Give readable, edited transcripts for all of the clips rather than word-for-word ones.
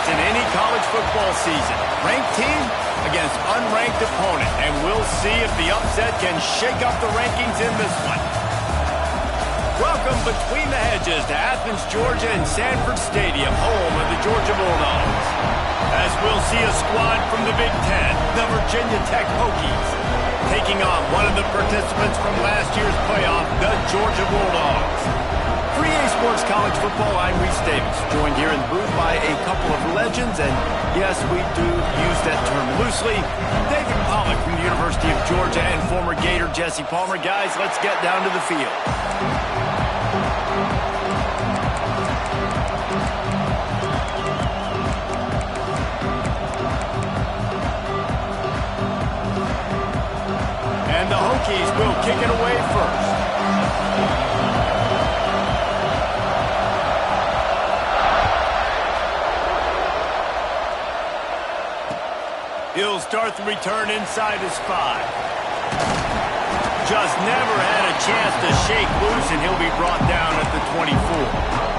spots in any college football season. Ranked team against unranked opponent, and we'll see if the upset can shake up the rankings in this one. Welcome between the hedges to Athens, Georgia and Sanford Stadium, home of the Georgia Bulldogs. As we'll see a squad from the Big Ten, the Virginia Tech Hokies, taking on one of the participants from last year's playoff, the Georgia Bulldogs. For EA Sports College Football, I'm Reese Davis, joined here in the booth by a couple of legends, and yes, we do use that term loosely. David Pollock from the University of Georgia and former Gator Jesse Palmer. Guys, let's get down to the field. And the Hokies will kick it away first. He'll start the return inside his 5. Just never had a chance to shake loose, and he'll be brought down at the 24.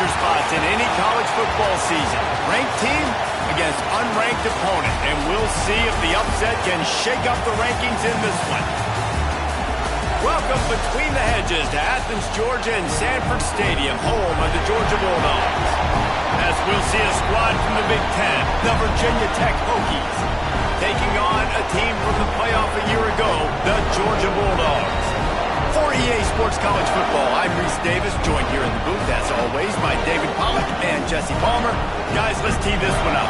Spots in any college football season. Ranked team against unranked opponent, and we'll see if the upset can shake up the rankings in this one. Welcome between the hedges to Athens, Georgia and Sanford Stadium, home of the Georgia Bulldogs. As we'll see a squad from the Big Ten, the Virginia Tech Hokies, taking on a team from the playoff a year ago, the Georgia Bulldogs. For EA Sports College Football, I'm Reese Davis, joined here in the booth, as always, by David Pollock and Jesse Palmer. Guys, let's tee this one up.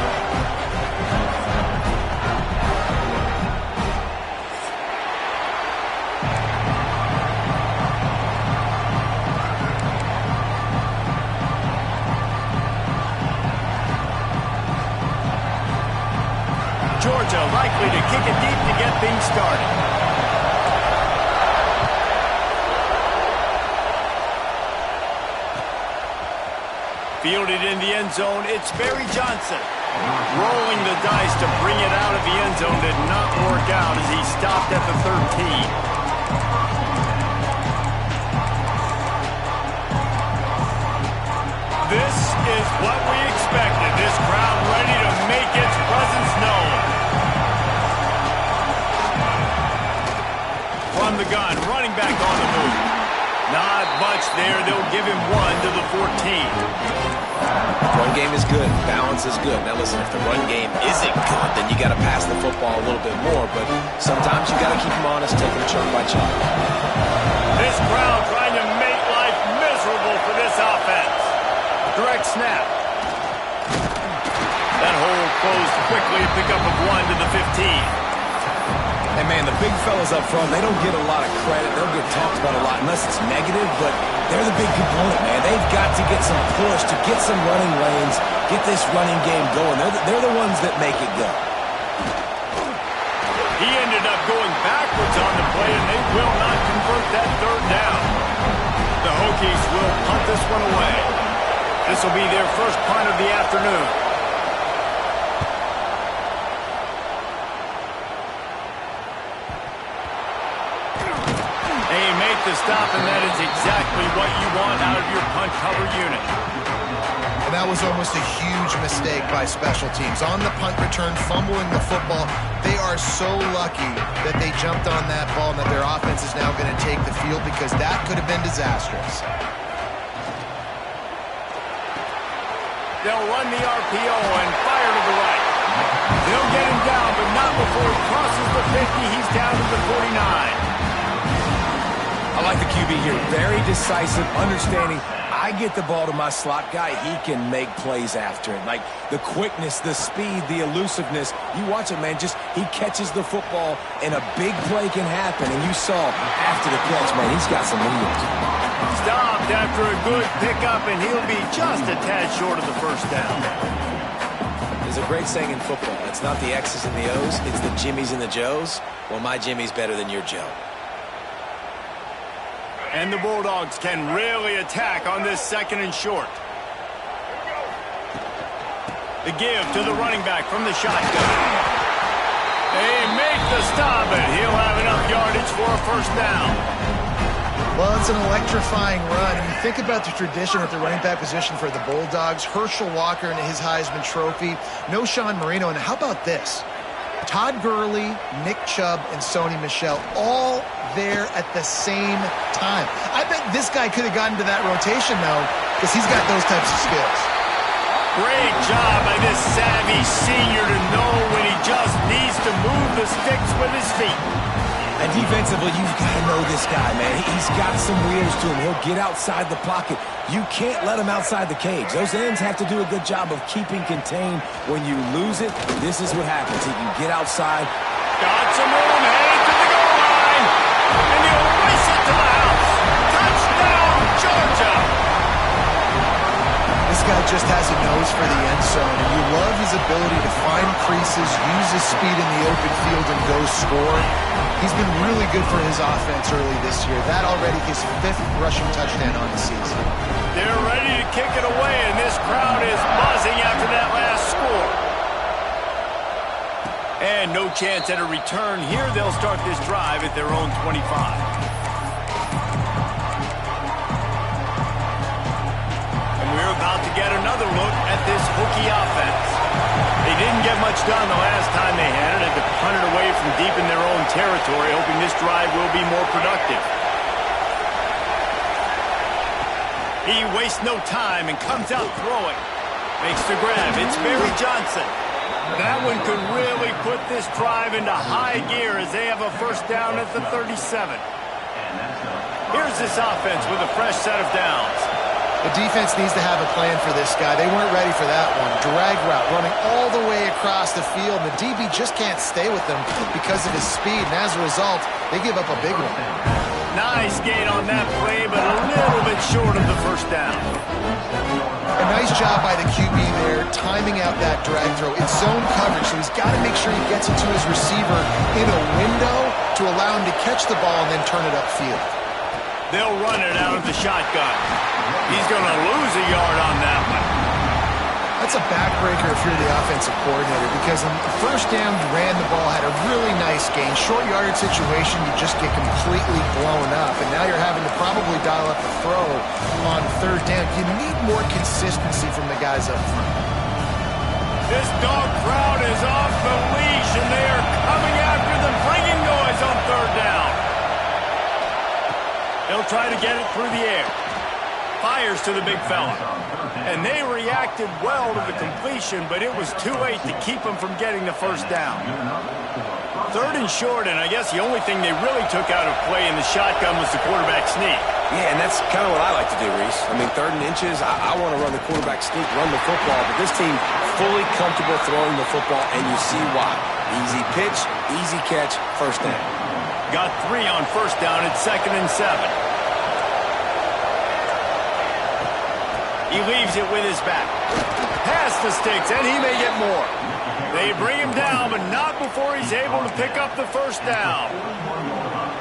Georgia likely to kick it deep to get things started. Fielded in the end zone, it's Barry Johnson. Rolling the dice to bring it out of the end zone did not work out as he stopped at the 13. This is what we expected. This crowd ready to make its presence known. From the gun, running back on the move. Not much there. They'll give him 1 to the 14. Run game is good. Balance is good. Now listen, if the run game isn't good, then you got to pass the football a little bit more. But sometimes you got to keep them honest, take them chunk by chunk. This crowd trying to make life miserable for this offense. Direct snap. That hole closed quickly. A pickup of 1 to the 15. Hey, man, the big fellas up front, they don't get a lot of credit. They'll get talked about a lot unless it's negative, but they're the big component, man. They've got to get some push, to get some running lanes, get this running game going. They're the ones that make it go. He ended up going backwards on the play, and they will not convert that third down. The Hokies will punt this one away. This will be their first punt of the afternoon. They make the stop, and that is exactly what you want out of your punt cover unit. And that was almost a huge mistake by special teams. On the punt return, fumbling the football, they are so lucky that they jumped on that ball and that their offense is now going to take the field because that could have been disastrous. They'll run the RPO and fire to the right. They'll get him down, but not before he crosses the 50. He's down to the 49. I like the QB here. Very decisive, understanding. I get the ball to my slot guy, he can make plays after it. Like the quickness, the speed, the elusiveness. You watch it, man. Just he catches the football, and a big play can happen. And you saw after the catch, man, he's got some wheels. Stopped after a good pickup, and he'll be just a tad short of the first down. There's a great saying in football. It's not the X's and the O's, it's the Jimmies and the Joes. Well, my Jimmy's better than your Joe. And the Bulldogs can really attack on this 2nd and short. The give to the running back from the shotgun. They make the stop, and he'll have enough yardage for a first down. Well, it's an electrifying run. And you think about the tradition at the running back position for the Bulldogs. Herschel Walker and his Heisman Trophy. No Sean Marino. And how about this? Todd Gurley, Nick Chubb, and Sony Michel all there at the same time. I bet this guy could have gotten to that rotation, though, because he's got those types of skills. Great job by this savvy senior to know when he just needs to move the sticks with his feet. And defensively, you've got to know this guy, man. He's got some wheels to him. He'll get outside the pocket. You can't let him outside the cage. Those ends have to do a good job of keeping contained. When you lose it, this is what happens. He can get outside. Got some room, headed to the goal line. And he'll race it to the house. Touchdown, Georgia. This guy just has a nose for the end zone, and you love his ability to find creases, use his speed in the open field, and go score. He's been really good for his offense early this year. That already his 5th rushing touchdown on the season. They're ready to kick it away, and this crowd is buzzing after that last score. And no chance at a return here. They'll start this drive at their own 25. And we're about to get another look at this Hokie offense. They didn't get much done the last time they had it. Had to punt it away from deep in their own territory, hoping this drive will be more productive. He wastes no time and comes out throwing. Makes the grab. It's Barry Johnson. That one could really put this drive into high gear as they have a first down at the 37. Here's this offense with a fresh set of downs. The defense needs to have a plan for this guy. They weren't ready for that one. Drag route running all the way across the field. The DB just can't stay with them because of his speed, and as a result, they give up a big one. Nice gain on that play, but a little bit short of the first down. A nice job by the QB there, timing out that drag throw. It's zone coverage, so he's got to make sure he gets it to his receiver in a window to allow him to catch the ball and then turn it upfield. They'll run it out of the shotgun. He's going to lose a yard on that one. That's a backbreaker if you're the offensive coordinator, because on the first down, you ran the ball, had a really nice gain. Short yardage situation, you just get completely blown up, and now you're having to probably dial up the throw on third down. You need more consistency from the guys up front. This dog crowd is off the leash, and they are coming after them, bringing noise on third down. They'll try to get it through the air. Fires to the big fella. And they reacted well to the completion, but it was too late to keep them from getting the first down. Third and short, and I guess the only thing they really took out of play in the shotgun was the quarterback sneak. Yeah, and that's kind of what I like to do, Reese. I mean, third and inches, I want to run the quarterback sneak, run the football, but this team fully comfortable throwing the football, and you see why. Easy pitch, easy catch, first down. Got 3 on first down at 2nd and 7. He leaves it with his back. Past the sticks, and he may get more. They bring him down, but not before he's able to pick up the first down.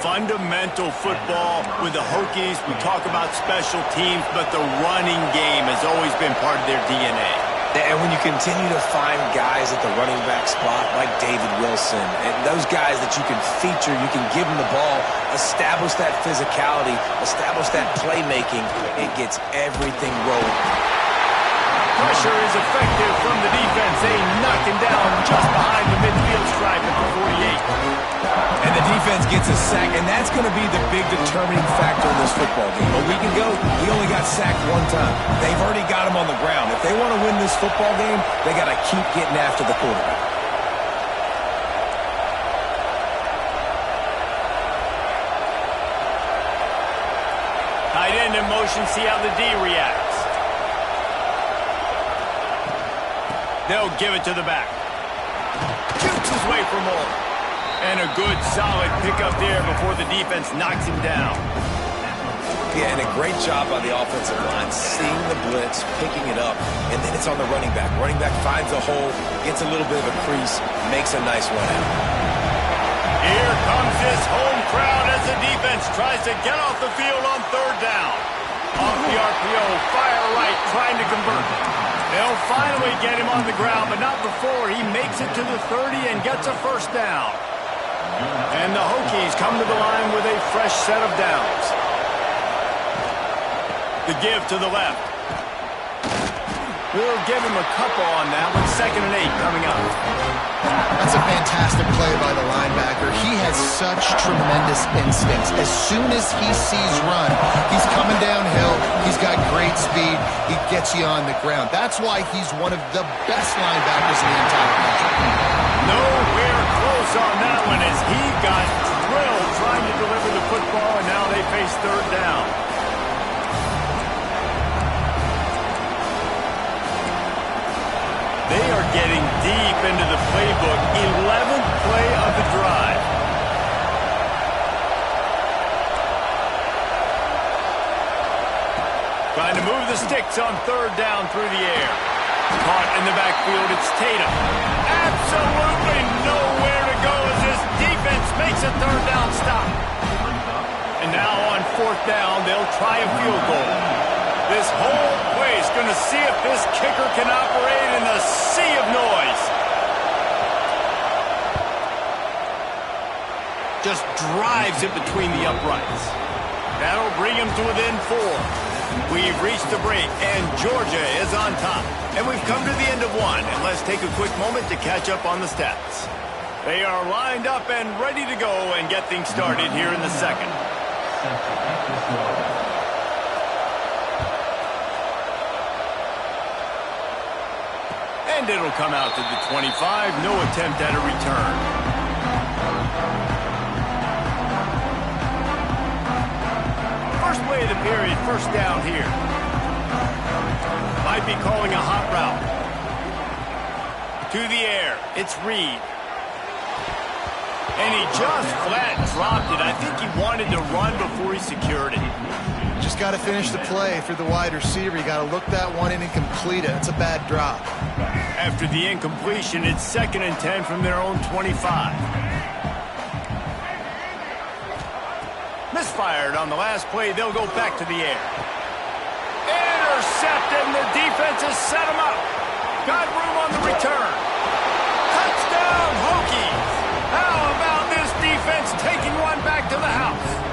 Fundamental football with the Hokies. We talk about special teams, but the running game has always been part of their DNA. And when you continue to find guys at the running back spot like David Wilson, and those guys that you can feature, you can give them the ball, establish that physicality, establish that playmaking, it gets everything rolling. Pressure is effective from the defense. They knock him down just behind the midfield stripe at the 48. And the defense gets a sack, and that's going to be the big determining factor in this football game. A week ago, he only got sacked 1 time. They've already got him on the ground. If they want to win this football game, they got to keep getting after the quarterback. Tight end in motion, see how the D reacts. They'll give it to the back. Jukes his way for more. And a good, solid pickup there before the defense knocks him down. Yeah, and a great job by the offensive line, seeing the blitz, picking it up, and then it's on the running back. Running back finds a hole, gets a little bit of a crease, makes a nice run out. Here comes this home crowd as the defense tries to get off the field on third down. Off the RPO, fire right, trying to convert. They'll finally get him on the ground, but not before he makes it to the 30 and gets a first down. And the Hokies come to the line with a fresh set of downs. The give to the left. We'll give him a couple on that one. 2nd and 8 coming up. That's a fantastic play by the linebacker. He has such tremendous instincts. As soon as he sees run, he's coming downhill. He's got great speed. He gets you on the ground. That's why he's one of the best linebackers in the entire country. Nowhere close on that one as he got drilled trying to deliver the football, and now they face third down. They are getting deep into the playbook. 11th play of the drive. Trying to move the sticks on third down through the air. Caught in the backfield, it's Tatum. Absolutely nowhere to go as this defense makes a third down stop. And now on 4th down, they'll try a field goal. This whole place going to see if this kicker can operate in the sea of noise. Just drives it between the uprights. That'll bring him to within 4. We've reached the break, and Georgia is on top. And we've come to the end of 1, and let's take a quick moment to catch up on the stats. They are lined up and ready to go and get things started here in the 2nd. And it'll come out to the 25. No attempt at a return. First play of the period, first down here. Might be calling a hot route. To the air, it's Reed. And he just flat dropped it. I think he wanted to run before he secured it. You just got to finish the play for the wide receiver. You got to look that one in and complete it. It's a bad drop. After the incompletion, it's 2nd and 10 from their own 25. Misfired on the last play. They'll go back to the air. Intercepted, and the defense has set him up. Got room on the return. Touchdown, Hokies. How about this defense taking one back to the house?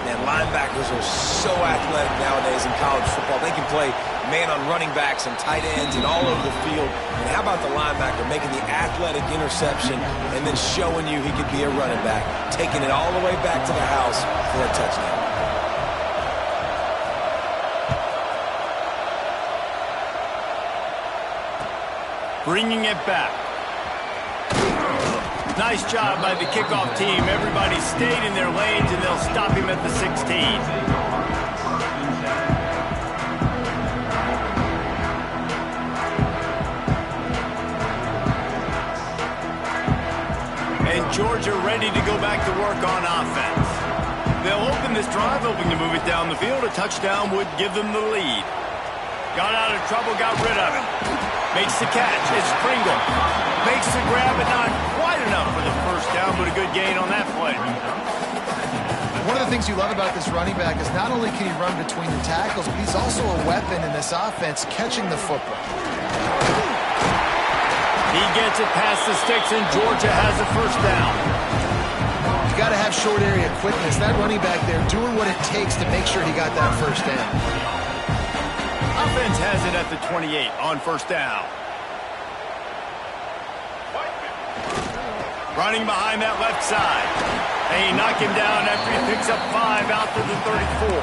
Man, linebackers are so athletic nowadays in college football. They can play man on running backs and tight ends and all over the field. And how about the linebacker making the athletic interception and then showing you he could be a running back, taking it all the way back to the house for a touchdown. Bringing it back. Nice job by the kickoff team. Everybody stayed in their lanes, and they'll stop him at the 16. And Georgia ready to go back to work on offense. They'll open this drive, hoping to move it down the field. A touchdown would give them the lead. Got out of trouble, got rid of it. Makes the catch. It's Pringle. Makes the grab, but not quite enough for the first down, but a good gain on that play. One of the things you love about this running back is not only can he run between the tackles, but he's also a weapon in this offense catching the football. He gets it past the sticks, and Georgia has a first down. You got to have short area quickness. That running back there doing what it takes to make sure he got that first down. Offense has it at the 28 on first down. Running behind that left side. They knock him down after he picks up 5 out to the 34.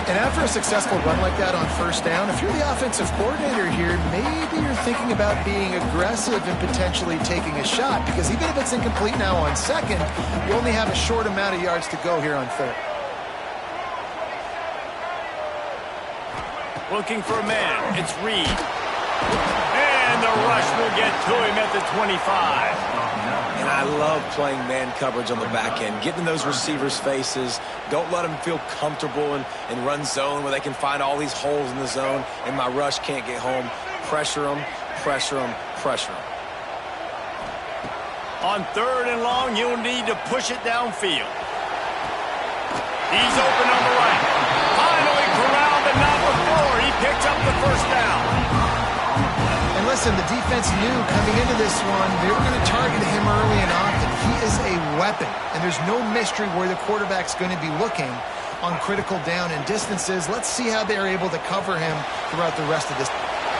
And after a successful run like that on first down, if you're the offensive coordinator here, maybe you're thinking about being aggressive and potentially taking a shot, because even if it's incomplete now on second, you only have a short amount of yards to go here on third. Looking for a man. It's Reed. And the rush will get to him at the 25. And I love playing man coverage on the back end, getting in those receivers' faces. Don't let them feel comfortable and run zone where they can find all these holes in the zone and my rush can't get home. Pressure them, pressure them, pressure them. On 3rd and long, you'll need to push it downfield. He's open on the right. Finally corralled, but not before. He picks up the first down. And listen, the defense knew coming into this one, they were going to target him early and often. He is a weapon, and there's no mystery where the quarterback's going to be looking on critical down and distances. Let's see how they're able to cover him throughout the rest of this.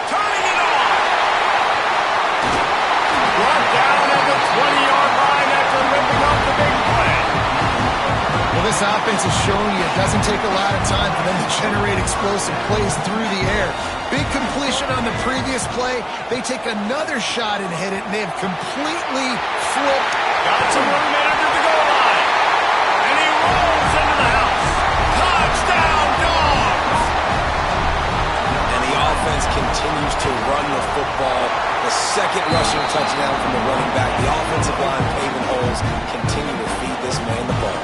Turning it on! Brought down at the 20-yard line after ripping off the big play. Well, this offense is showing you it doesn't take a lot of time for them to generate explosive plays through the air. Big completion on the previous play. They take another shot and hit it, and they have completely flipped. Got some room in under the goal line. And he rolls into the house. Touchdown, Dogs! And the offense continues to run the football. The second rushing touchdown from the running back. The offensive line paving holes continue to feed this man the ball.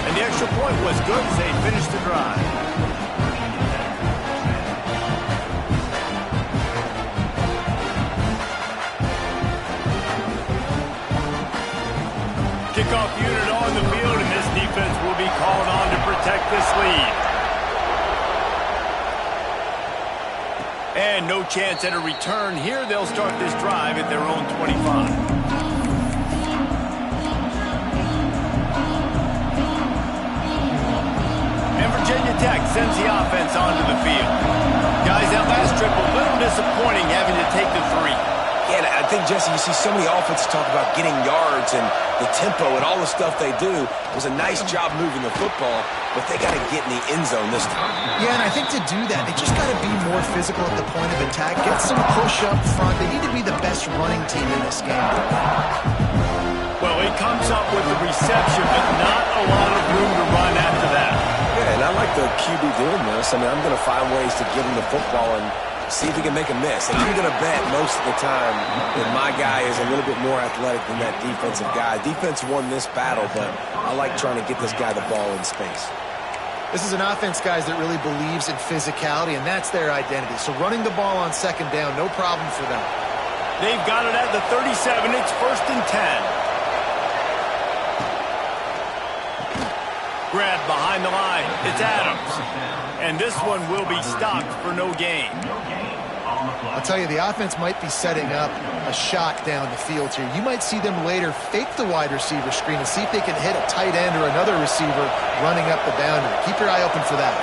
And the extra point was good as they finished the drive. Kickoff unit on the field, and this defense will be called on to protect this lead. And no chance at a return here. They'll start this drive at their own 25. And Virginia Tech sends the offense onto the field. Guys, that last trip a little disappointing having to take the 3. Yeah, I think, Jesse, you see so many offenses talk about getting yards and the tempo and all the stuff they do. It was a nice job moving the football, but they got to get in the end zone this time. Yeah, and I think to do that, they just got to be more physical at the point of attack, get some push up front. They need to be the best running team in this game. Well, he comes up with the reception, but not a lot of room to run after that. Yeah, and I like the QB doing this. I mean, I'm going to find ways to give him the football and see if he can make a miss. And I'm going to bet most of the time that my guy is a little bit more athletic than that defensive guy. Defense won this battle, but I like trying to get this guy the ball in space. This is an offense, guys, that really believes in physicality, and that's their identity. So running the ball on second down, no problem for them. They've got it at the 37. It's 1st and 10. Grab behind the line. It's Adams. And this one will be stopped for no gain. I'll tell you, the offense might be setting up a shot down the field here. You might see them later fake the wide receiver screen and see if they can hit a tight end or another receiver running up the boundary. Keep your eye open for that.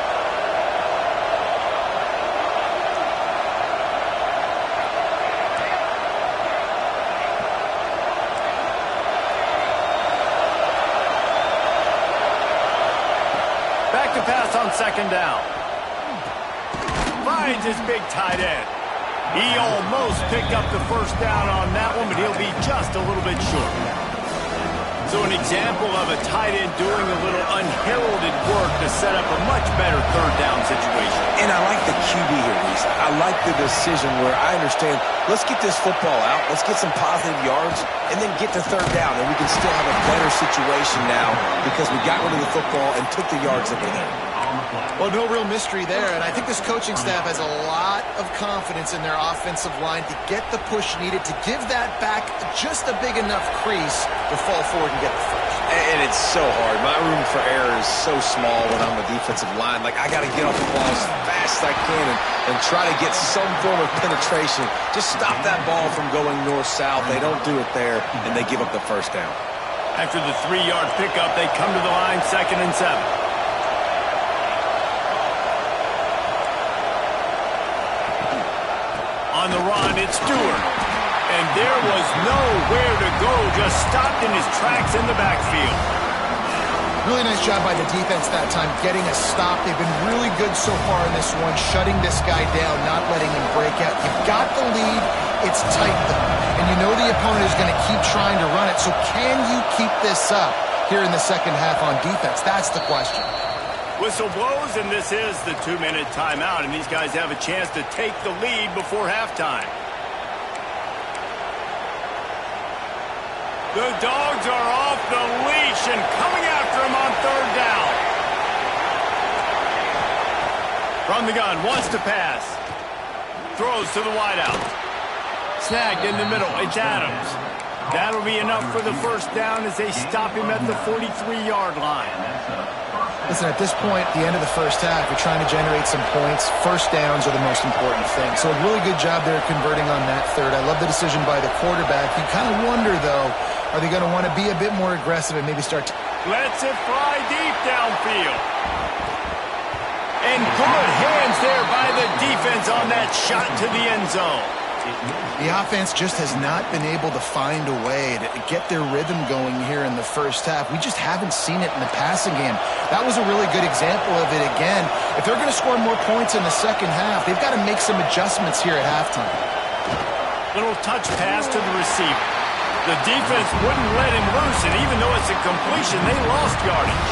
Back to pass on second down. Finds his big tight end. He almost picked up the first down on that one, but he'll be just a little bit short. So an example of a tight end doing a little unheralded work to set up a much better third down situation. And I like the QB here, Reese. I like the decision where I understand, let's get this football out, let's get some positive yards, and then get to third down, and we can still have a better situation now because we got rid of the football and took the yards that were there. Well, no real mystery there, and I think this coaching staff has a lot of confidence in their offensive line to get the push needed to give that back just a big enough crease to fall forward and get the first. And it's so hard. My room for error is so small when I'm a defensive line. Like, I got to get off the ball as fast as I can and try to get some form of penetration. Just stop that ball from going north-south. They don't do it there, and they give up the first down. After the 3-yard pickup, they come to the line 2nd and 7. On the run, it's Stewart. And there was nowhere to go, just stopped in his tracks in the backfield. Really nice job by the defense that time, getting a stop. They've been really good so far in this one, shutting this guy down, not letting him break out. You've got the lead. It's tight, though. And you know the opponent is going to keep trying to run it. So can you keep this up here in the second half on defense? That's the question. Whistle blows, and this is the 2-minute timeout, and these guys have a chance to take the lead before halftime. The Dogs are off the leash and coming after him on third down. From the gun, wants to pass. Throws to the wideout. Snagged in the middle, it's Adams. That'll be enough for the first down as they stop him at the 43-yard line. Listen, at this point, the end of the first half, you're trying to generate some points. First downs are the most important thing. So a really good job there converting on that third. I love the decision by the quarterback. You kind of wonder, though, are they going to want to be a bit more aggressive and maybe start to... Lets it fly deep downfield. And good hands there by the defense on that shot to the end zone. The offense just has not been able to find a way to get their rhythm going here in the first half. We just haven't seen it in the passing game. That was a really good example of it again. If they're going to score more points in the second half, they've got to make some adjustments here at halftime. Little touch pass to the receiver. The defense wouldn't let him loose, and even though it's a completion, they lost yardage.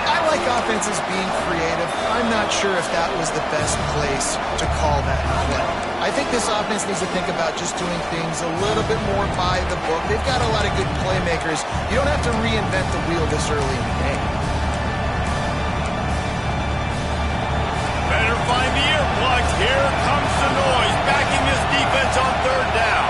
I like offenses being creative. I'm not sure if that was the best place to call that play. I think this offense needs to think about just doing things a little bit more by the book. They've got a lot of good playmakers. You don't have to reinvent the wheel this early in the game. Better find the earplugs. Here comes the noise, backing this defense on third down.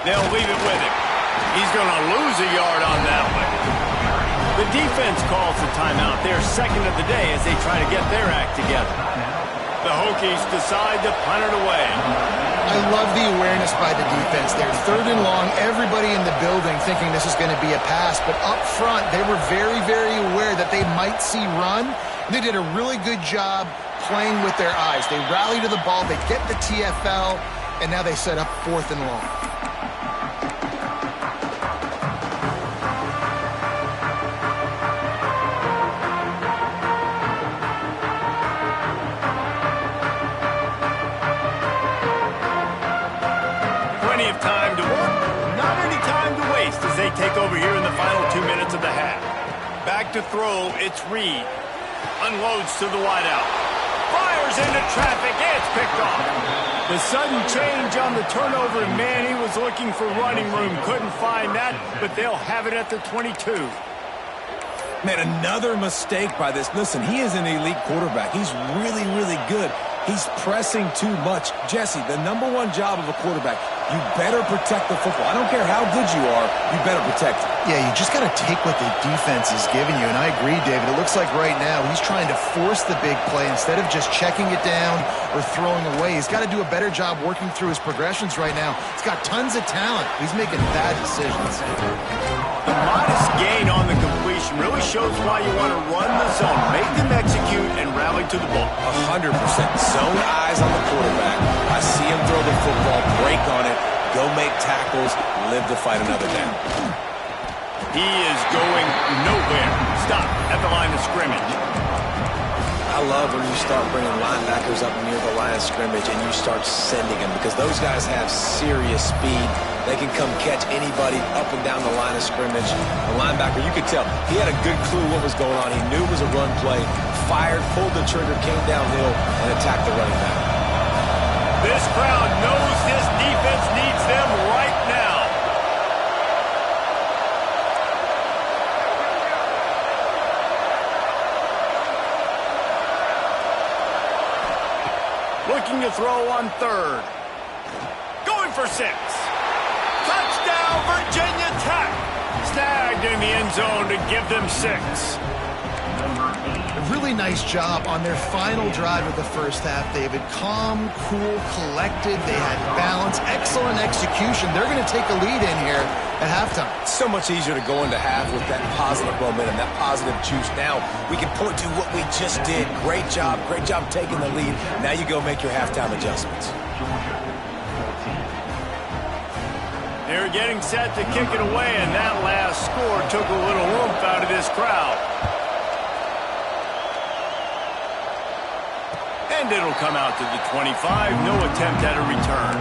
They'll leave it with him. He's going to lose a yard on that one. The defense calls the timeout. They're second of the day as they try to get their act together. The Hokies decide to punt it away. I love the awareness by the defense there. Third and long, everybody in the building thinking this is going to be a pass. But up front, they were very, very aware that they might see run. They did a really good job playing with their eyes. They rally to the ball, they get the TFL, and now they set up 4th and long. As they take over here in the final 2 minutes of the half. Back to throw, it's Reed. Unloads to the wideout. Fires into traffic, it's picked off. The sudden change on the turnover, man, he was looking for running room. Couldn't find that, but they'll have it at the 22. Man, another mistake by this. Listen, he is an elite quarterback. He's really, really good. He's pressing too much. Jesse, the #1 job of a quarterback, you better protect the football. I don't care how good you are, you better protect it. Yeah, you just got to take what the defense is giving you, and I agree, David. It looks like right now he's trying to force the big play instead of just checking it down or throwing away. He's got to do a better job working through his progressions right now. He's got tons of talent. He's making bad decisions. The modest gain on the completion really shows why you want to run the zone, make them execute, and rally to the ball. 100%. Zone eyes on the quarterback. I see him throw the football, break on it, go make tackles, live to fight another down. He is going nowhere. Stop at the line of scrimmage. I love when you start bringing linebackers up near the line of scrimmage and you start sending them because those guys have serious speed. They can come catch anybody up and down the line of scrimmage. The linebacker, you could tell, he had a good clue what was going on. He knew it was a run play, fired, pulled the trigger, came downhill, and attacked the running back. This crowd knows this defense needs them right now. Looking to throw on third. Going for 6. Touchdown, Virginia Tech. Snagged in the end zone to give them 6. A really nice job on their final drive of the first half, David. Calm, cool, collected. They had balance, excellent execution. They're going to take a lead in here at halftime. It's so much easier to go into half with that positive momentum, that positive juice. Now we can point to what we just did. Great job taking the lead. Now you go make your halftime adjustments. They're getting set to kick it away, and that last score took a little oomph out of this crowd. And it'll come out to the 25. No attempt at a return.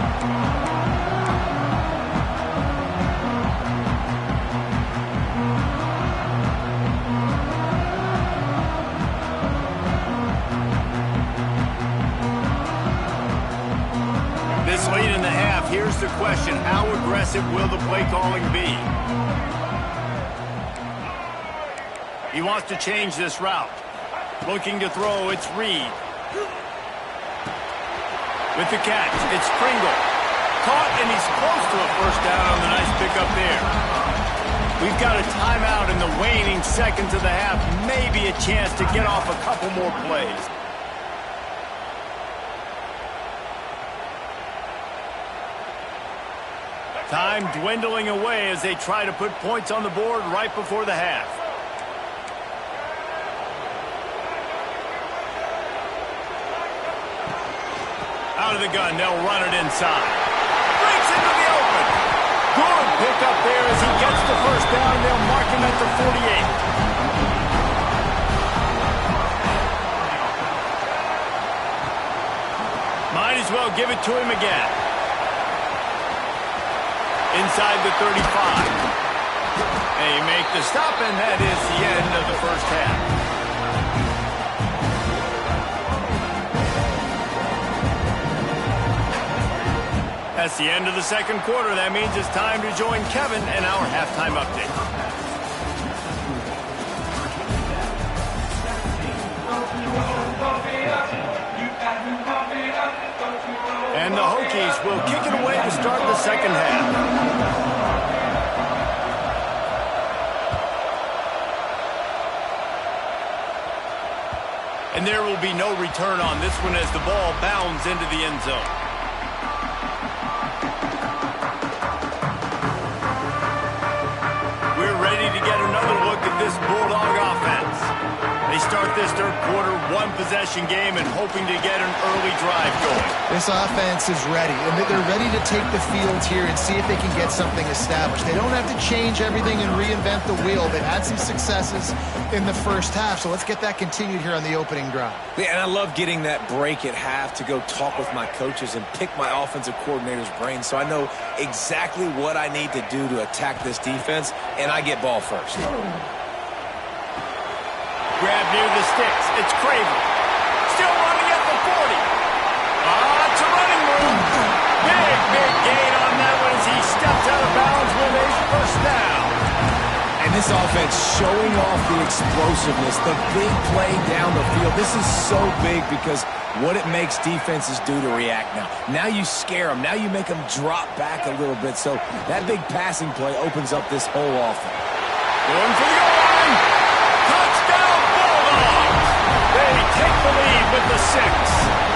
This late in the half, here's the question. How aggressive will the play calling be? He wants to change this route. Looking to throw, it's Reed. With the catch, it's Pringle. Caught, and he's close to a first down on the nice pickup there. We've got a timeout in the waning seconds of the half. Maybe a chance to get off a couple more plays. Time dwindling away as they try to put points on the board right before the half. Out of the gun, they'll run it inside. Breaks into the open. Good pickup there as he gets the first down. They'll mark him at the 48. Might as well give it to him again. Inside the 35. They make the stop, and that is the end of the first half. That's the end of the second quarter. That means it's time to join Kevin in our halftime update. And the Hokies will kick it away to start the second half. And there will be no return on this one as the ball bounds into the end zone. We're ready to get another look at this Bulldog offense. They start this third quarter one-possession game and hoping to get an early drive going. This offense is ready, and they're ready to take the field here and see if they can get something established. They don't have to change everything and reinvent the wheel. They've had some successes in the first half, so let's get that continued here on the opening drive. Yeah, and I love getting that break at half to go talk with my coaches and pick my offensive coordinator's brain so I know exactly what I need to do to attack this defense, and I get ball first. Grab near the sticks. It's Craven. Still running at the 40. It's a running room. big gain on that one as he steps out of bounds with a first down. And this offense showing off the explosiveness, the big play down the field. This is so big because what it makes defenses do to react now. Now you scare them. Now you make them drop back a little bit. So that big passing play opens up this whole offense. Going for the goal line. Touchdown, Bulldogs. They take the lead with the 6.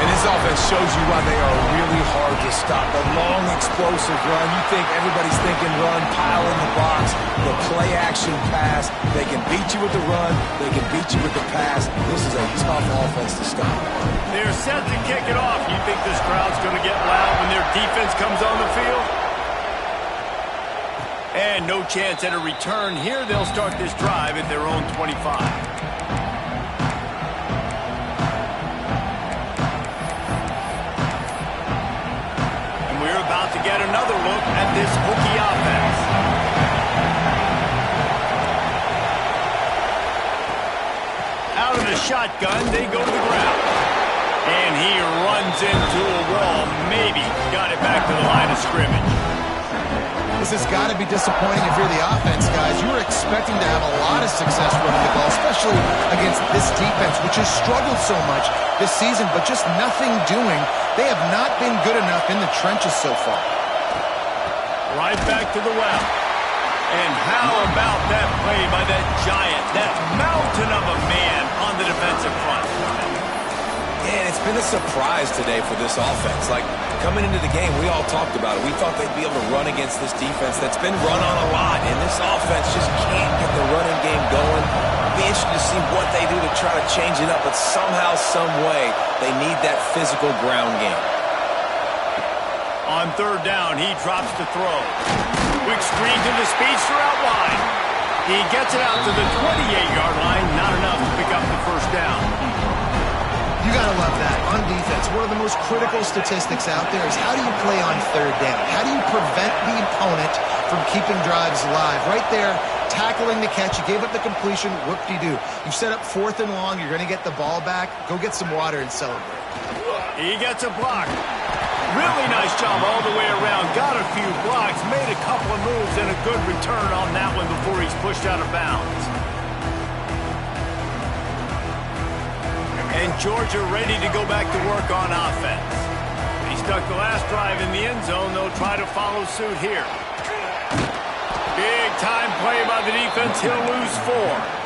And this offense shows you why they are really hard to stop. The long, explosive run. You think everybody's thinking run, pile in the box, the play-action pass. They can beat you with the run. They can beat you with the pass. This is a tough offense to stop. They're set to kick it off. You think this crowd's going to get loud when their defense comes on the field? And no chance at a return here. They'll start this drive at their own 25. To get another look at this Hokie offense. Out of the shotgun, they go to the ground. And he runs into a wall. Maybe got it back to the line of scrimmage. This has got to be disappointing if you're the offense, guys. You were expecting to have a lot of success running the ball, especially against this defense, which has struggled so much this season, but just nothing doing. They have not been good enough in the trenches so far. Right back to the well. And how about that play by that giant, that mountain of a man on the defensive front? Yeah, it's been a surprise today for this offense. Like, coming into the game, we all talked about it. We thought they'd be able to run against this defense that's been run on a lot, and this offense just can't get the running game going. It'll be interesting to see what they do to try to change it up, but somehow, some way, they need that physical ground game. On third down, he drops to throw. Quick screen to the speedster out wide. He gets it out to the 28-yard line. Not enough to pick up the first down. You got to love that. On defense, one of the most critical statistics out there is how do you play on third down? How do you prevent the opponent from keeping drives alive? Right there, tackling the catch. You gave up the completion. Whoop-de-doo. You've set up 4th and long. You're going to get the ball back. Go get some water and celebrate. He gets a block. Really nice job all the way around. Got a few blocks, made a couple of moves, and a good return on that one before he's pushed out of bounds. And Georgia ready to go back to work on offense. He stuck the last drive in the end zone. They'll try to follow suit here. Big time play by the defense. He'll lose 4.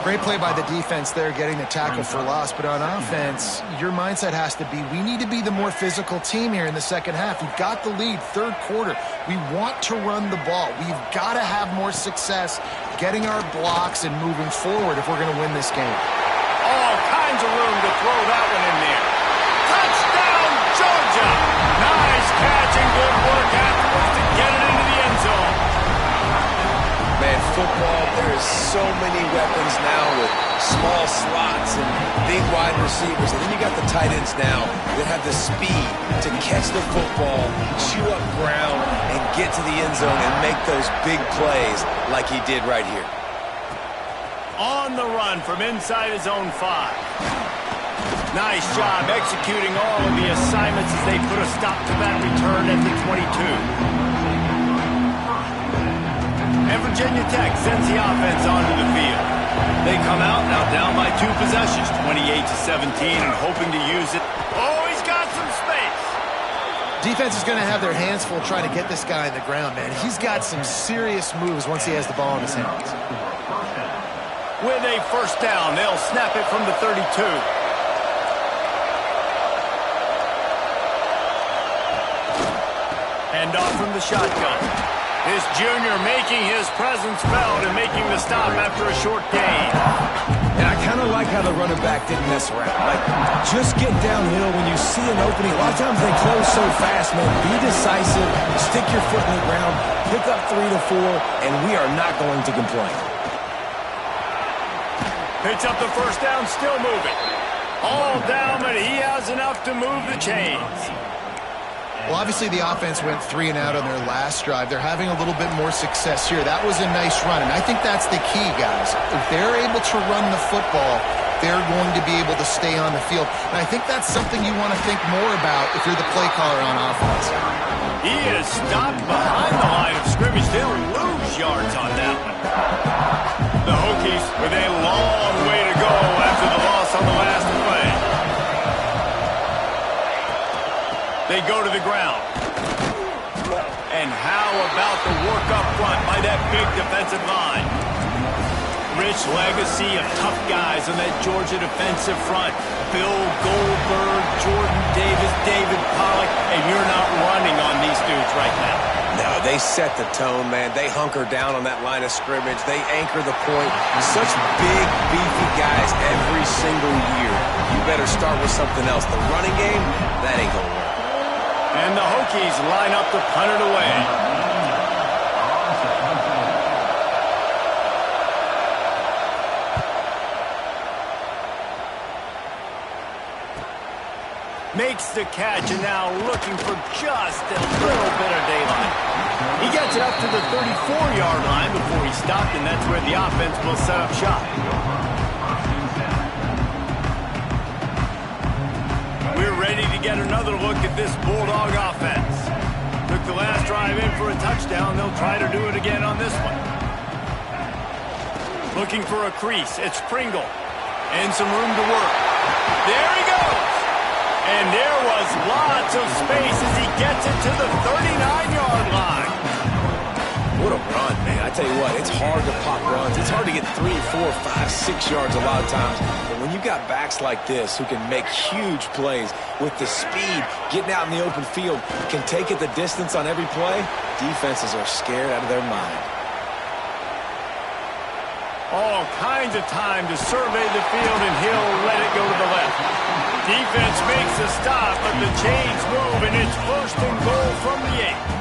Great play by the defense there, getting the tackle for loss. But on offense, your mindset has to be, we need to be the more physical team here in the second half. We've got the lead, third quarter. We want to run the ball. We've got to have more success getting our blocks and moving forward if we're going to win this game. All kinds of room to throw that one in there. Touchdown, Georgia! Nice catch and good work afterwards to get it into the end zone. Man, football, there is so many weapons now with small slots and big wide receivers. And then you got the tight ends now that have the speed to catch the football, chew up ground, and get to the end zone and make those big plays like he did right here. On the run from inside his own 5. Nice job executing all of the assignments as they put a stop to that return at the 22. And Virginia Tech sends the offense onto the field. They come out now down by 2 possessions, 28-17, and hoping to use it. Oh, he's got some space. Defense is going to have their hands full trying to get this guy on the ground, man. He's got some serious moves once he has the ball in his hands. With a first down, they'll snap it from the 32. Hand off from the shotgun. This junior making his presence felt and making the stop after a short gain. And I kind of like how the running back didn't mess around. Like, just get downhill when you see an opening. A lot of times they close so fast, man. Be decisive, stick your foot in the ground, pick up 3 to 4, and we are not going to complain. Picks up the first down, still moving. All down, but he has enough to move the chains. Well, obviously the offense went 3 and out on their last drive. They're having a little bit more success here. That was a nice run, and I think that's the key, guys. If they're able to run the football, they're going to be able to stay on the field. And I think that's something you want to think more about if you're the play caller on offense. He is stopped behind the line of scrimmage. They'll lose yards on that one. The Hokies with a long way to go after the loss on the last play. They go to the ground. And how about the work up front by that big defensive line? Rich legacy of tough guys on that Georgia defensive front. Bill Goldberg, Jordan Davis, David Pollock, and you're not running on these dudes right now. No, they set the tone, man. They hunker down on that line of scrimmage. They anchor the point. Such big, beefy guys every single year. You better start with something else. The running game, that ain't gonna work. And the Hokies line up to punt it away. Makes the catch, and now looking for just a little bit of daylight. He gets it up to the 34-yard line before he stopped, and that's where the offense will set up shop. We're ready to get another look at this Bulldog offense. Took the last drive in for a touchdown. They'll try to do it again on this one. Looking for a crease. It's Pringle. And some room to work. There he goes. And there was lots of space as he gets it to the 39-yard line. What a run, man. I tell you what, it's hard to pop runs. It's hard to get 3, 4, 5, 6 yards a lot of times. But when you've got backs like this who can make huge plays with the speed, getting out in the open field, can take it the distance on every play, defenses are scared out of their mind. All kinds of time to survey the field, and he'll let it go to the left. Defense makes a stop, but the chains move, and it's 1st and goal from the 8.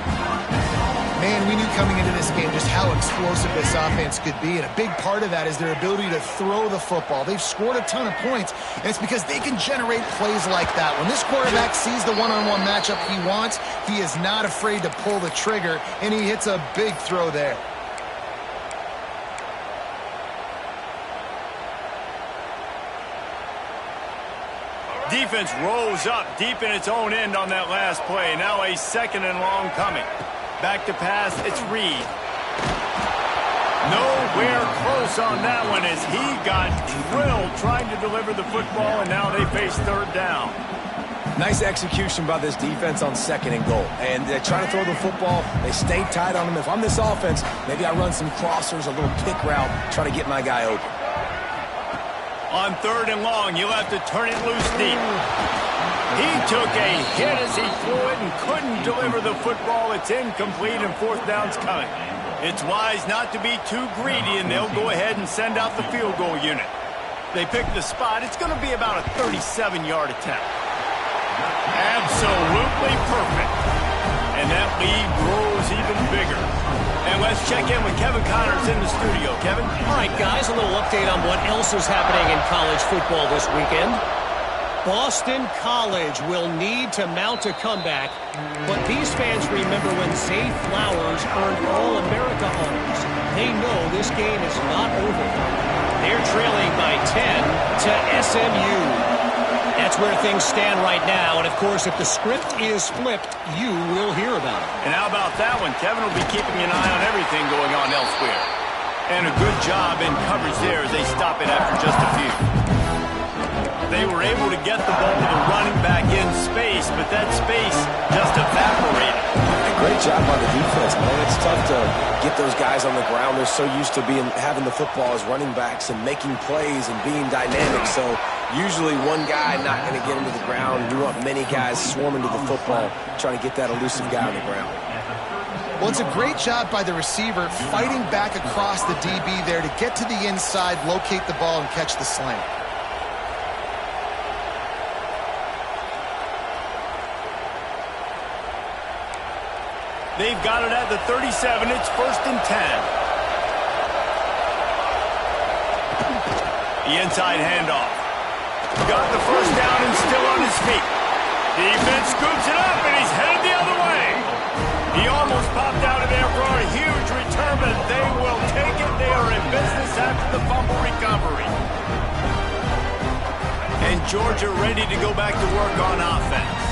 Man, we knew coming into this game just how explosive this offense could be, and a big part of that is their ability to throw the football. They've scored a ton of points, and it's because they can generate plays like that. When this quarterback sees the one-on-one matchup he wants, he is not afraid to pull the trigger, and he hits a big throw there. Defense rose up deep in its own end on that last play. Now a 2nd and long coming. Back to pass, it's Reed. Nowhere close on that one as he got drilled trying to deliver the football, and now they face 3rd down. Nice execution by this defense on 2nd and goal. And they try to throw the football. They stay tight on him. If I'm this offense, maybe I run some crossers, a little pick route, try to get my guy open. On 3rd and long, you'll have to turn it loose deep. He took a hit as he threw it and couldn't deliver the football. It's incomplete, and 4th down's coming. It's wise not to be too greedy, and they'll go ahead and send out the field goal unit. They pick the spot. It's going to be about a 37-yard attempt. Absolutely perfect. And that lead grows even bigger. And let's check in with Kevin Connors in the studio. Kevin? All right, guys, a little update on what else is happening in college football this weekend. Boston College will need to mount a comeback, but these fans remember when Zay Flowers earned All-America honors. They know this game is not over. They're trailing by 10 to SMU. That's where things stand right now, and of course, if the script is flipped, you will hear about it. And how about that one? Kevin will be keeping an eye on everything going on elsewhere. And a good job in coverage there as they stop it after just a few. They were able to get the ball to the running back in space, but that space just evaporated. Great job by the defense, man. It's tough to get those guys on the ground. They're so used to having the football as running backs and making plays and being dynamic. So usually one guy not going to get him to the ground. You want many guys swarming to the football, trying to get that elusive guy on the ground. Well, it's a great job by the receiver fighting back across the DB there to get to the inside, locate the ball, and catch the slant. They've got it at the 37. It's 1st and 10. The inside handoff. Got the 1st down and still on his feet. Defense scoops it up, and he's headed the other way. He almost popped out of there for a huge return, but they will take it. They are in business after the fumble recovery. Georgia ready to go back to work on offense.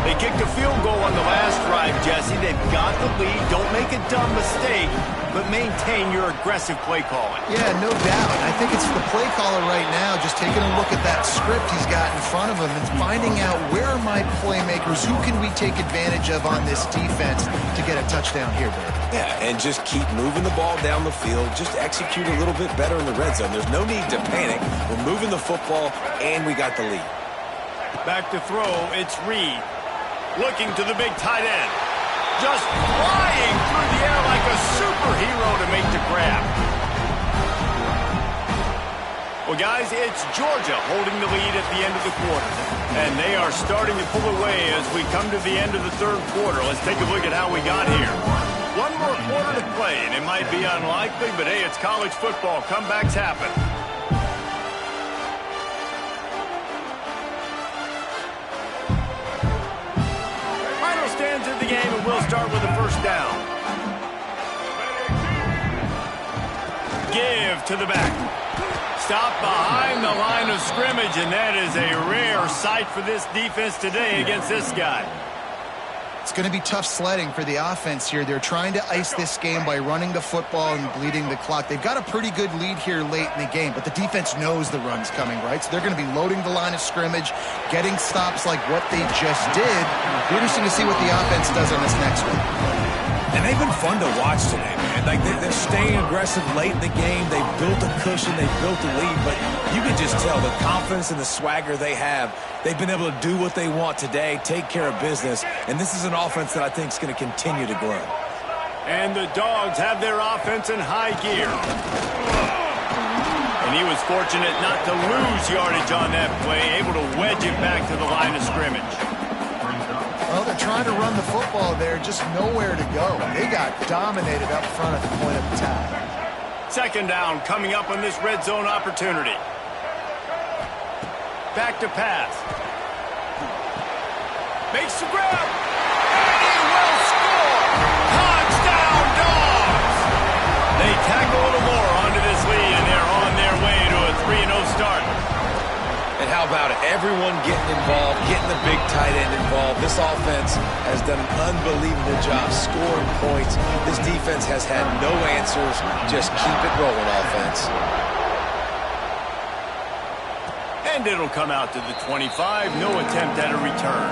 They kicked a field goal on the last drive, Jesse. They've got the lead. Don't make a dumb mistake, but maintain your aggressive play calling. Yeah, no doubt. I think it's the play caller right now just taking a look at that script he's got in front of him and finding out where are my playmakers, who can we take advantage of on this defense to get a touchdown here, Dave. Yeah, and just keep moving the ball down the field. Just execute a little bit better in the red zone. There's no need to panic. We're moving the football, and we got the lead. Back to throw, it's Reed. Looking to the big tight end. Just flying through the air like a superhero to make the grab. Well, guys, it's Georgia holding the lead at the end of the quarter. And they are starting to pull away as we come to the end of the third quarter. Let's take a look at how we got here. One more quarter to play, and it might be unlikely, but hey, it's college football. Comebacks happen. Into the game, and we'll start with a first down. Give to the back. Stop behind the line of scrimmage, and that is a rare sight for this defense today against this guy. It's going to be tough sledding for the offense here. They're trying to ice this game by running the football and bleeding the clock. They've got a pretty good lead here late in the game, but the defense knows the run's coming, right? So they're going to be loading the line of scrimmage, getting stops like what they just did. Be interesting to see what the offense does on this next one. And they've been fun to watch today, man. Like, they're staying aggressive late in the game. They've built a cushion. They've built a lead. But you can just tell the confidence and the swagger they have. They've been able to do what they want today, take care of business. And this is an offense that I think is going to continue to grow. And the Dogs have their offense in high gear. And he was fortunate not to lose yardage on that play, able to wedge it back to the line of scrimmage. Well, they're trying to run the football there, just nowhere to go. They got dominated up front at the point of attack. Second down coming up on this red zone opportunity. Back to pass. Makes the grab. And he will score. Touchdown, Dogs! They tack a little more onto this lead, and they're on their way to a 3-0 start. And how about it? Everyone getting involved, getting the big tight end involved. This offense has done an unbelievable job scoring points. This defense has had no answers. Just keep it rolling, offense. And it'll come out to the 25. No attempt at a return.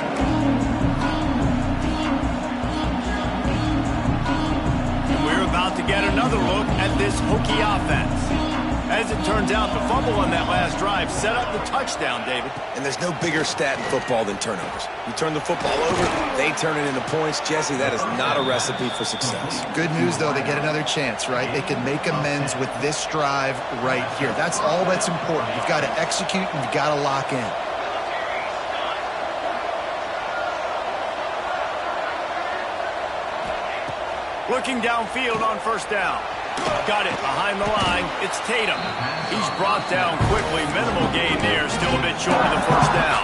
And we're about to get another look at this Hokie offense. As it turns out, the fumble on that last drive set up the touchdown, David. And there's no bigger stat in football than turnovers. You turn the football over, they turn it into points. Jesse, that is not a recipe for success. Good news, though, they get another chance, right? They can make amends with this drive right here. That's all that's important. You've got to execute and you've got to lock in. Looking downfield on first down. Got it behind the line. It's Tatum. He's brought down quickly. Minimal gain there. Still a bit short of the first down.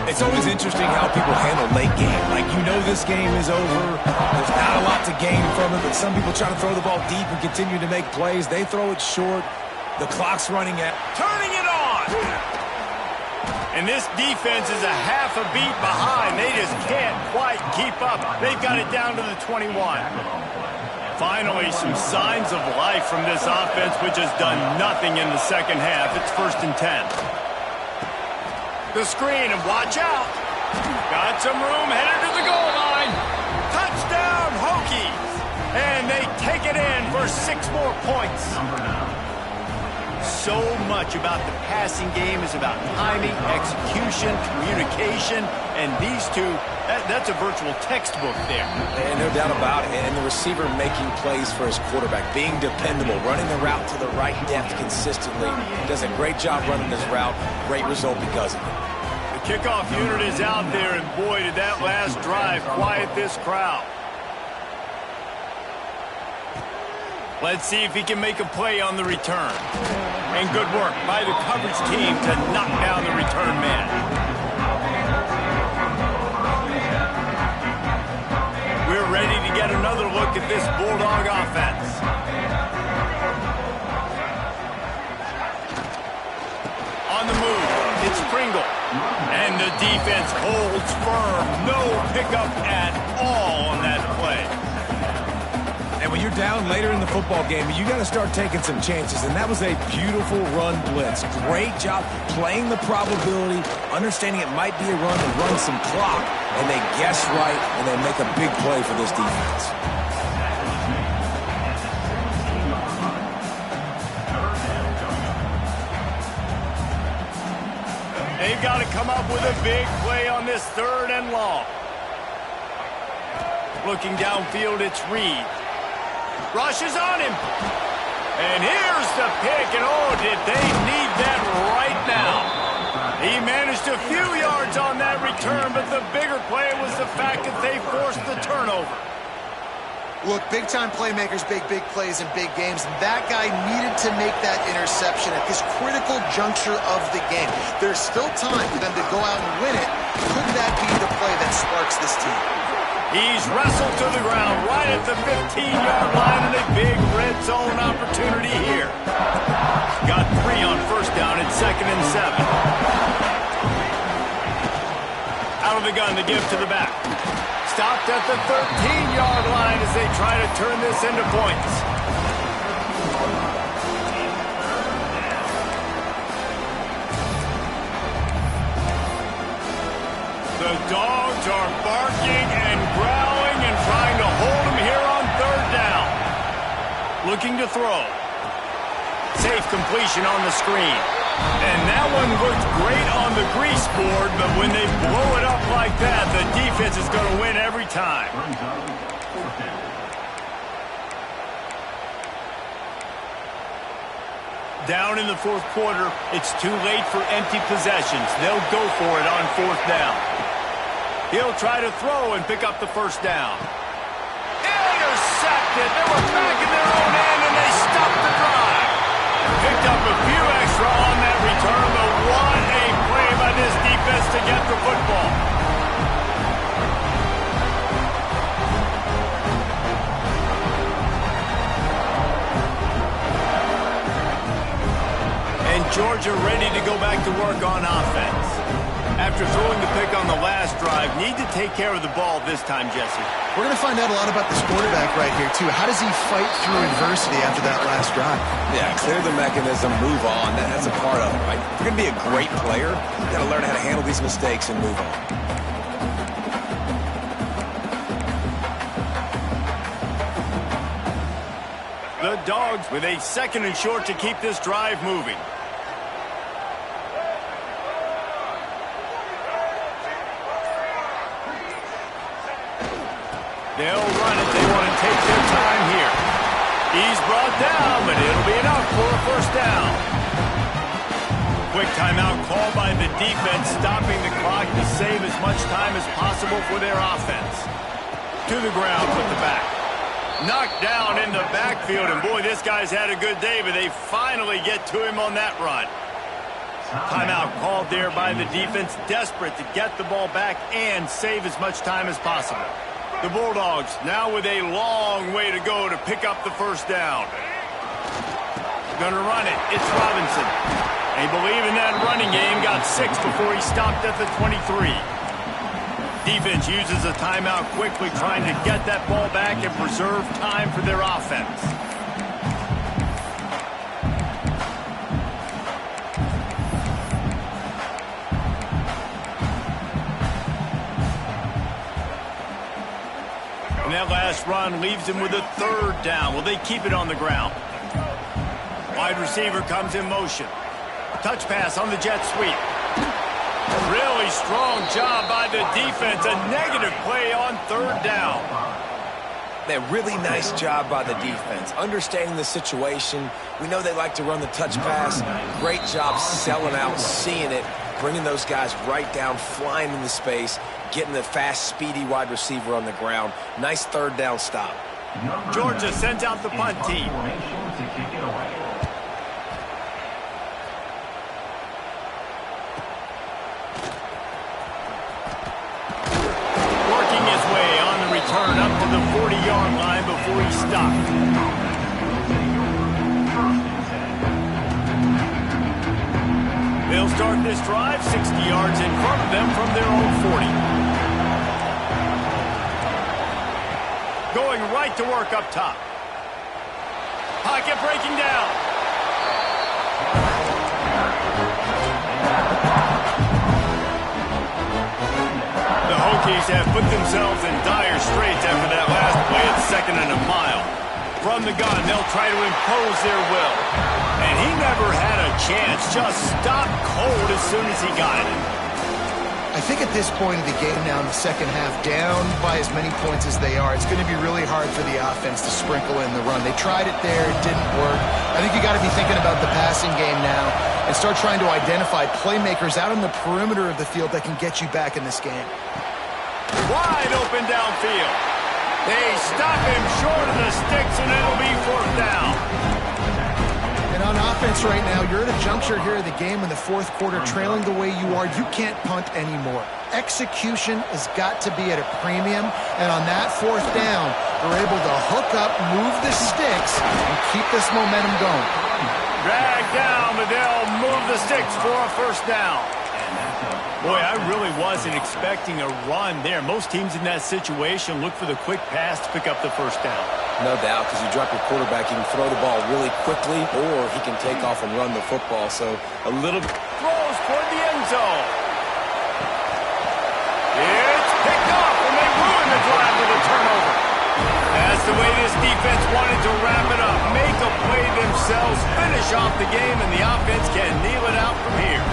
It's always interesting how people handle late game. Like, you know this game is over. There's not a lot to gain from it, but some people try to throw the ball deep and continue to make plays. They throw it short. The clock's running out. Turning it on! And this defense is a half a beat behind. They just can't quite keep up. They've got it down to the 21. Finally, some signs of life from this offense, which has done nothing in the second half. It's 1st and 10. The screen, and watch out. Got some room, headed to the goal line. Touchdown, Hokies. And they take it in for 6 more points. So much about the passing game is about timing, execution, communication, and these two, that's a virtual textbook there. And no doubt about it. And the receiver making plays for his quarterback, being dependable, running the route to the right depth consistently. Does a great job running this route. Great result because of it. The kickoff unit is out there, and boy, did that last drive quiet this crowd. Let's see if he can make a play on the return. And good work by the coverage team to knock down the return man. We're ready to get another look at this Bulldog offense. On the move, And the defense holds firm. No pickup at all on that play. And when you're down later in the football game, you got to start taking some chances. And that was a beautiful run blitz. Great job playing the probability, understanding it might be a run to run some clock. And they guess right, and they make a big play for this defense. They've got to come up with a big play on this 3rd and long. Looking downfield, it's Reed. Rushes on him. And here's the pick, and oh, did they need that right now. He managed a few yards on that return, but the bigger play was the fact that they forced the turnover. Look, big-time playmakers make big plays in big games, and that guy needed to make that interception at this critical juncture of the game. There's still time for them to go out and win it. Could that be the play that sparks this team? He's wrestled to the ground right at the 15-yard line, and a big red zone opportunity here. Got 3 on 1st down. It's 2nd and 7. Out of the gun to give to the back. Stopped at the 13-yard line as they try to turn this into points. The Dogs are barking and growling and trying to hold him here on 3rd down. Looking to throw. Safe completion on the screen. And that one looked great on the grease board, but when they blow it up like that, the defense is going to win every time. Down in the 4th quarter, it's too late for empty possessions. They'll go for it on 4th down. He'll try to throw and pick up the 1st down. Intercepted. They were back in their own end, and they stopped the drive. Picked up a few extra on that return, but what a play by this defense to get the football. And Georgia ready to go back to work on offense. After throwing the pick on the last drive, need to take care of the ball this time, Jesse. We're going to find out a lot about this quarterback right here, too. How does he fight through adversity after that last drive? Yeah, clear the mechanism, move on. That's a part of it, right? If you're going to be a great player, you've got to learn how to handle these mistakes and move on. The Dogs with a 2nd and short to keep this drive moving. They'll run it. They want to take their time here. He's brought down, but it'll be enough for a 1st down. Quick timeout called by the defense, stopping the clock to save as much time as possible for their offense. To the ground with the back. Knocked down in the backfield, and boy, this guy's had a good day, but they finally get to him on that run. Timeout called there by the defense, desperate to get the ball back and save as much time as possible. The Bulldogs now with a long way to go to pick up the 1st down. Gonna run it. It's Robinson. They believe in that running game. Got 6 before he stopped at the 23. Defense uses a timeout quickly, trying to get that ball back and preserve time for their offense. And that last run leaves him with a 3rd down. Will they keep it on the ground? Wide receiver comes in motion. Touch pass on the jet sweep. Really strong job by the defense. A negative play on 3rd down. A really nice job by the defense, understanding the situation. We know they like to run the touch pass. Great job selling out, seeing it, bringing those guys right down, flying into space, getting the fast, speedy wide receiver on the ground. Nice 3rd down stop. Georgia sends out the punt team. Working his way on the return up to the 40-yard line before he stopped. They'll start this drive 60 yards in front of them from their own 40. Going right to work up top. Pocket breaking down. The Hokies have put themselves in dire straits after that last play at 2nd and a mile. From the gun, they'll try to impose their will. And he never had a chance, just stopped cold as soon as he got it. I think at this point of the game now in the second half, down by as many points as they are, it's going to be really hard for the offense to sprinkle in the run. They tried it there, it didn't work. I think you got to be thinking about the passing game now and start trying to identify playmakers out on the perimeter of the field that can get you back in this game. Wide open downfield. They stop him short of the sticks, and it'll be 4th down. And on offense right now, you're at a juncture here of the game in the 4th quarter, trailing the way you are. You can't punt anymore. Execution has got to be at a premium, and on that 4th down, they're able to hook up, move the sticks, and keep this momentum going. Drag down, but they'll move the sticks for a 1st down. Boy, I really wasn't expecting a run there. Most teams in that situation look for the quick pass to pick up the 1st down. No doubt, because you drop your quarterback, you can throw the ball really quickly, or he can take off and run the football. So a little throws toward the end zone. It's picked up, and they ruin the drive with a turnover. That's the way this defense wanted to wrap it up. Make a play themselves, finish off the game, and the offense can kneel it out from here.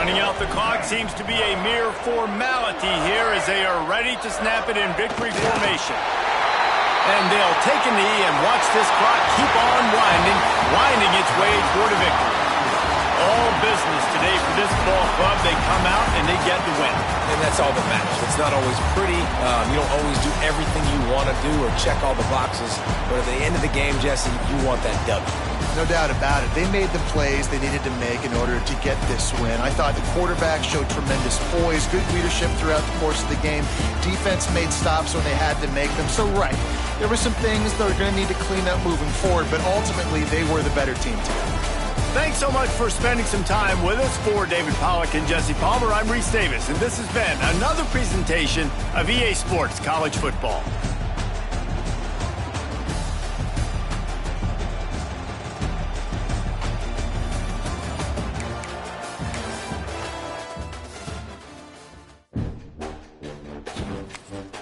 Running out the clock seems to be a mere formality here as they are ready to snap it in victory formation. And they'll take a knee and watch this clock keep on winding its way toward a victory. All business today for this ball club. They come out and they get the win. And that's all that matters. It's not always pretty. You don't always do everything you want to do or check all the boxes. But at the end of the game, Jesse, you want that W. No doubt about it. They made the plays they needed to make in order to get this win. I thought the quarterback showed tremendous poise, good leadership throughout the course of the game. Defense made stops when they had to make them. So, right, there were some things that are going to need to clean up moving forward, but ultimately they were the better team today. Thanks so much for spending some time with us. For David Pollack and Jesse Palmer, I'm Reese Davis, and this has been another presentation of EA Sports College Football.